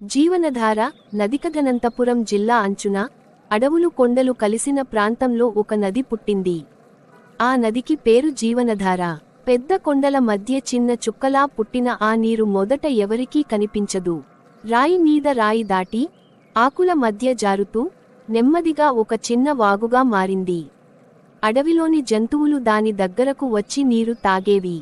జీవనధార నదికథనంతపురం జిల్లా అంచున అడవులు కొండలు కలిసిన ప్రాంతంలో ఒక నది పుట్టింది. ఆ నదికి పేరు జీవనధార. పెద్ద కొండల మధ్య చిన్న చుక్కలా పుట్టిన ఆ నీరు మొదట ఎవరికీ కనిపించదు. రాయి మీద రాయి దాటి ఆకుల మధ్య జారుతూ నెమ్మదిగా ఒక చిన్న వాగుగా మారింది. అడవిలోని జంతువులు దాని దగ్గరకు వచ్చి నీరు తాగేవి.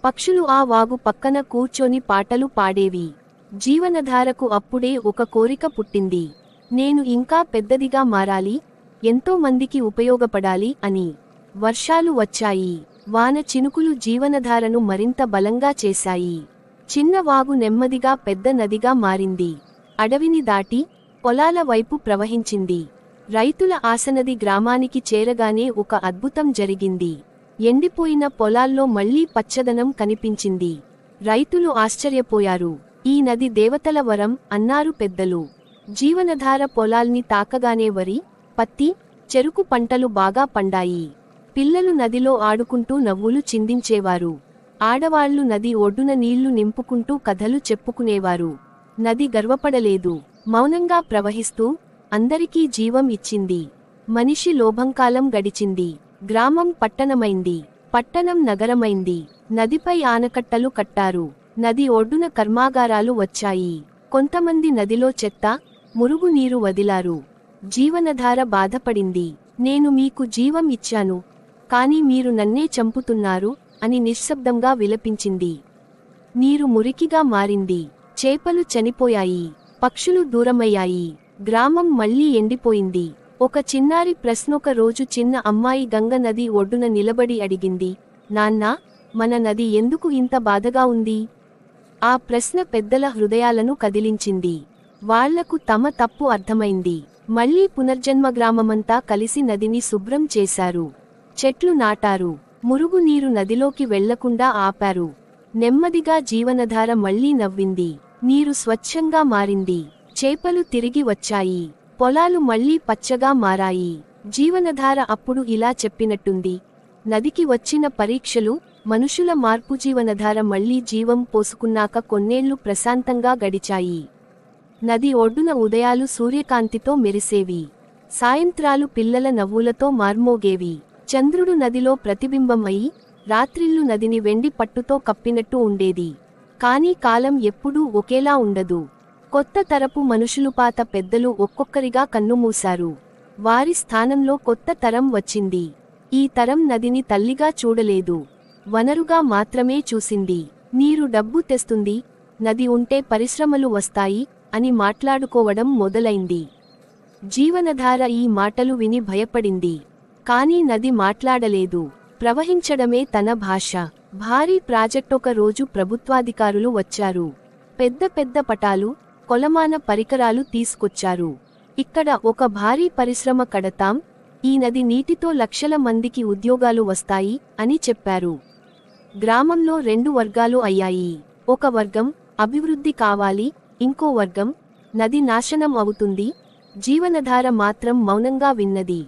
పక్షులు ఆ వాగు పక్కన కూర్చొని పాటలు పాడేవి. జీవనధారకు అప్పుడే ఒక కోరిక పుట్టింది. నేను ఇంకా పెద్దదిగా మారాలి, ఎంతో మందికి ఉపయోగపడాలి అని. వర్షాలు వచ్చాయి. వాన చినుకులు జీవనధారను మరింత బలంగా చేశాయి. చిన్న వాగు నెమ్మదిగా పెద్ద నదిగా మారింది. అడవిని దాటి పొలాల వైపు ప్రవహించింది. రైతుల ఆశనది గ్రామానికి చేరగానే ఒక అద్భుతం జరిగింది. ఎండిపోయిన పొలాల్లో మళ్లీ పచ్చదనం కనిపించింది. రైతులు ఆశ్చర్యపోయారు. ఈ నది దేవతల వరం అన్నారు పెద్దలు. జీవనధార పొలాల్ని తాకగానే వరి, పత్తి, చెరుకు పంటలు బాగా పండాయి. పిల్లలు నదిలో ఆడుకుంటూ నవ్వులు చిందించేవారు. ఆడవాళ్లు నది ఒడ్డున నీళ్లు నింపుకుంటూ కథలు చెప్పుకునేవారు. నది గర్వపడలేదు. మౌనంగా ప్రవహిస్తూ అందరికీ జీవం ఇచ్చింది. మనిషి లోభంకాలం గడిచింది. గ్రామం పట్టణమైంది. పట్టణం నగరమైంది. నదిపై ఆనకట్టలు కట్టారు. నది ఒడ్డున కర్మాగారాలు వచ్చాయి. కొంతమంది నదిలో చెత్త, మురుగు నీరు వదిలారు. జీవనధార బాధపడింది. నేను మీకు జీవం ఇచ్చాను, కాని మీరు నన్నే చంపుతున్నారు అని నిశ్శబ్దంగా విలపించింది. నీరు మురికిగా మారింది. చేపలు చనిపోయాయి. పక్షులు దూరమయ్యాయి. గ్రామం మళ్లీ ఎండిపోయింది. ఒక చిన్నారి ప్రశ్నొక రోజు చిన్న అమ్మాయి గంగ నది ఒడ్డున నిలబడి అడిగింది, నాన్నా, మన నది ఎందుకు ఇంత బాధగా ఉంది? ఆ ప్రశ్న పెద్దల హృదయాలను కదిలించింది. వాళ్లకు తమ తప్పు అర్థమైంది. మళ్లీ పునర్జన్మ గ్రామమంతా కలిసి నదిని శుభ్రం చేశారు. చెట్లు నాటారు. మురుగు నీరు నదిలోకి వెళ్లకుండా ఆపారు. నెమ్మదిగా జీవనధార మళ్లీ నవ్వింది. నీరు స్వచ్ఛంగా మారింది. చేపలు తిరిగి వచ్చాయి. పొలాలు మళ్లీ పచ్చగా మారాయి. జీవనధార అప్పుడు ఇలా చెప్పినట్టుంది, నదికి వచ్చిన పరీక్షలు, మనుషుల మార్పు. జీవనధార మళ్లీ జీవం పోసుకున్నాక కొన్నేళ్లు ప్రశాంతంగా గడిచాయి. నది ఒడ్డున ఉదయాలు సూర్యకాంతితో మెరిసేవి. సాయంత్రాలు పిల్లల నవ్వులతో మార్మోగేవి. చంద్రుడు నదిలో ప్రతిబింబం అయి రాత్రిళ్లు నదిని వెండి పట్టుతో కప్పినట్టు ఉండేది. కానీ కాలం ఎప్పుడూ ఒకేలా ఉండదు. కొత్త తరపు మనుషులు, పాత పెద్దలు ఒక్కొక్కరిగా కన్నుమూశారు. వారి స్థానంలో కొత్త తరం వచ్చింది. ఈ తరం నదిని తల్లిగా చూడలేదు, వనరుగా మాత్రమే చూసింది. నీరు డబ్బు తెస్తుంది, నది ఉంటే పరిశ్రమలు వస్తాయి అని మాట్లాడుకోవడం మొదలైంది. జీవనధార ఈ మాటలు విని భయపడింది. కాని నది మాట్లాడలేదు. ప్రవహించడమే తన భాష. భారీ ప్రాజెక్టొక రోజు ప్రభుత్వాధికారులు వచ్చారు. పెద్ద పెద్ద పటాలు, కొలమాన పరికరాలు తీసుకొచ్చారు. ఇక్కడ ఒక భారీ పరిశ్రమ కడతాం, ఈ నది నీటితో లక్షల మందికి ఉద్యోగాలు వస్తాయి అని చెప్పారు. గ్రామంలో 2 వర్గాలు అయ్యాయి. ఒక వర్గం అభివృద్ధి కావాలి, ఇంకో వర్గం నది నాశనం అవుతుంది. జీవనధార మాత్రం మౌనంగా విన్నది.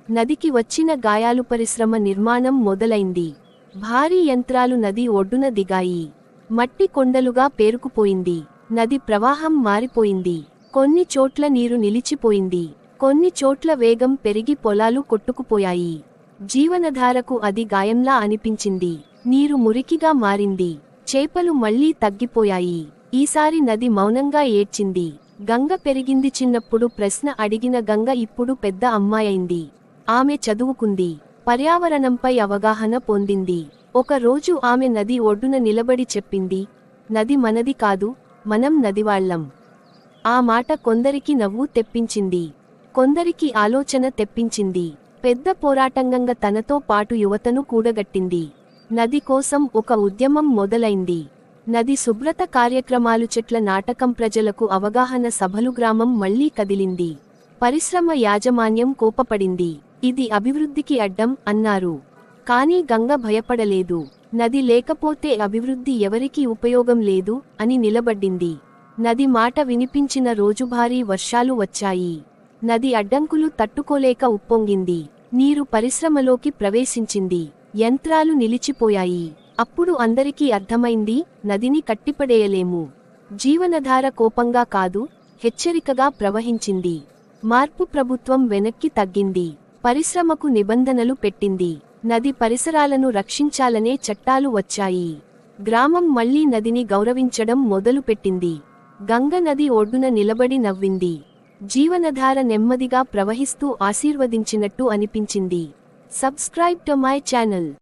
నదికి వచ్చిన గాయాలు. పరిశ్రమ నిర్మాణం మొదలైంది. భారీ యంత్రాలు నది ఒడ్డున దిగాయి. మట్టి కొండలుగా పేరుకుపోయింది. నది ప్రవాహం మారిపోయింది. కొన్ని చోట్ల నీరు నిలిచిపోయింది. కొన్ని చోట్ల వేగం పెరిగి పొలాలు కొట్టుకుపోయాయి. జీవనధారకు అది గాయంలా అనిపించింది. నీరు మురికిగా మారింది. చేపలు మళ్లీ తగ్గిపోయాయి. ఈసారి నది మౌనంగా ఏడ్చింది. గంగ పెరిగింది. చిన్నప్పుడు ప్రశ్న అడిగిన గంగ ఇప్పుడు పెద్ద అమ్మాయైంది. ఆమె చదువుకుంది. పర్యావరణంపై అవగాహన పొందింది. ఒక రోజు ఆమె నది ఒడ్డున నిలబడి చెప్పింది, నది మనది కాదు, మనం నదివాళ్లం. ఆ మాట కొందరికి నవ్వు తెప్పించింది, కొందరికి ఆలోచన తెప్పించింది. పెద్ద పోరాటంగా తనతో పాటు యువతను కూడగట్టింది. నది కోసం ఒక ఉద్యమం మొదలైంది. నది శుభ్రత కార్యక్రమాలు, చెట్ల నాటకం, ప్రజలకు అవగాహన సభలు. గ్రామం మళ్లీ కదిలింది. పరిశ్రమ యాజమాన్యం కోపపడింది. ఇది అభివృద్ధికి అడ్డం అన్నారు. కానీ గంగ భయపడలేదు. నది లేకపోతే అభివృద్ధి ఎవరికీ ఉపయోగం లేదు అని నిలబడ్డింది. నది మాట వినిపించిన రోజు భారీ వర్షాలు వచ్చాయి. నది అడ్డంకులు తట్టుకోలేక ఉప్పొంగింది. నీరు పరిశ్రమలోకి ప్రవేశించింది. యంత్రాలు నిలిచిపోయాయి. అప్పుడు అందరికీ అర్థమైంది, నదిని కట్టిపడేయలేము. జీవనధార కోపంగా కాదు, హెచ్చరికగా ప్రవహించింది. మార్పు ప్రభుత్వం వెనక్కి తగ్గింది. పరిశ్రమకు నిబంధనలు పెట్టింది. నది పరిసరాలను రక్షించాలనే చట్టాలు వచ్చాయి. గ్రామం మళ్లీ నదిని గౌరవించడం మొదలుపెట్టింది. గంగ నది ఒడ్డున నిలబడి నవ్వింది. జీవనధార నెమ్మదిగా ప్రవహిస్తూ ఆశీర్వదించినట్టు అనిపించింది. Subscribe to my channel.